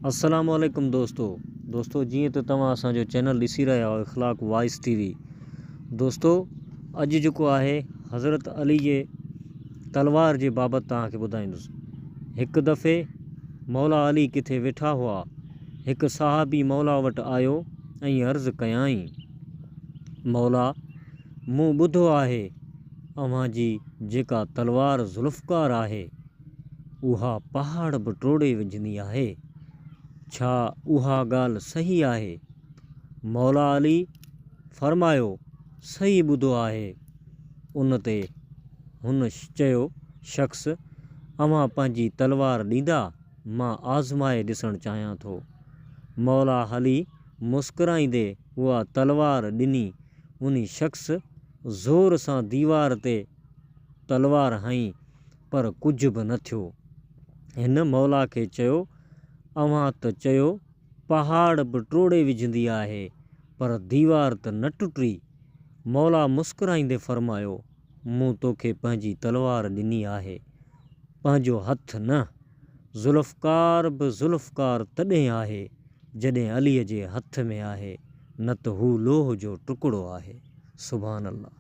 अस्सलामुअलैकुम दोस्तों जी तो तव्हां असांजो चैनल ॾिसी रहिया आहियो इख़लाक़ वॉइस टीवी। दोस्तों अॼु जेको आहे हज़रत अली जे तलवार जे बाबति तव्हांखे ॿुधाईंदुसि। हिकु दफ़े मौला अली किथे वेठा हुआ, हिकु सहाबी मौला वटि आयो ऐं अर्ज़ु कयाईं, मौला मूं ॿुधो आहे अव्हां जी जेका तलवार ज़ुल्फ़कार आहे उहा पहाड़ बि टोड़े विझंदी आहे, छा उहा ॻाल्हि सही आहे? मौला अली फरमायो, सही ॿुधो आहे। उन ते हुन चयो, शख़्स अव्हां पंहिंजी तलवार ॾींदा, मां आज़माए ॾिसणु चाहियां थो। मौला अली मुस्कुराईंदे उहा तलवार ॾिनी। उन शख़्स ज़ोर सां दीवार ते तलवार हईं पर कुझु बि न थियो। हिन मौला खे चयो, अव्हां त चयो पहाड़ बि टोड़े विझंदी आहे पर दीवार त न टुटी। मौला मुस्कुराईंदे फरमायो, मूं तोखे पंहिंजी तलवार ॾिनी आहे, पंहिंजो हथ न। ज़ुल्फ़कार बि ज़ुल्फ़कार तॾहिं आहे जॾहिं अलीअ जे हथ में आहे, न त हू लोह जो टुकड़ो आहे। सुभान अल्लाह।